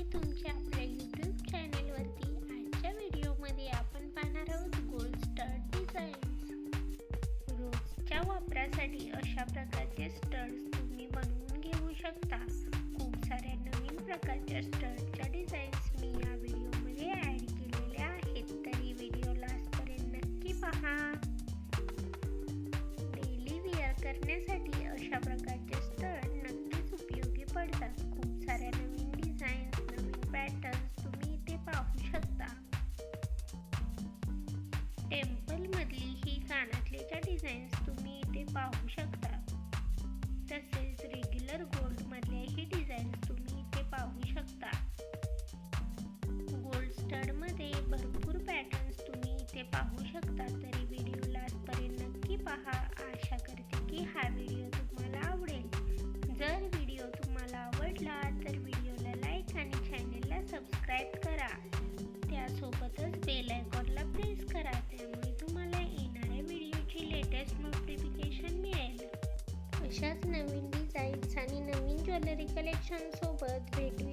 आहे तुमच्या आपल्या यूट्यूब चॅनेलवरती। आजच्या व्हिडिओमध्ये आपण पाहणार आहोत गोल्ड स्टड डिझाईन्स। रोजच्या वापरासाठी अशा प्रकारचे स्टड्स तुम्ही बनवून घेऊ शकता। खूप साऱ्या नवीन प्रकारच्या स्टडच्या डिझाईन्स मी या व्हिडिओमध्ये ॲड केलेल्या आहेत, तरी व्हिडिओ लास्टपर्यंत नक्की पहा। डेली वेअर करण्यासाठी अशा प्रकारचे स्टड नक्कीच उपयोगी पडतात। खूप साऱ्या नवीन डिझाईन्स, नवीन पॅटर्न्स तुम्ही इथे पाहू शकता। टेम्पल मधली ही कानातल्याच्या डिझाईन्स तुम्ही इथे पाहू शकता। तसेच रेग्युलर गोल्ड मधल्या ही डिझाईन्स तुम्ही इथे पाहू शकता। गोल्ड स्टड मध्ये भरपूर पॅटर्न्स तुम्ही इथे पाहू शकता, तरी व्हिडिओ लास्टपर्यंत नक्की पहा। आशा करते की हा व्हिडिओ तुम्हाला आवडेल। जर व्हिडिओ तुम्हाला आवडला तर व्हिडिओला लाईक आणि चॅनेलला सबस्क्राईब करा। त्यासोबतच बेल आयकॉनला प्रेस करा, त्यामुळे तुम्हाला येणाऱ्या व्हिडिओची लेटेस्ट नोटिफिकेशन मिळेल। अशाच नवीन डिझाईन्स आणि नवीन ज्वेलरी कलेक्शन सोबत भेटू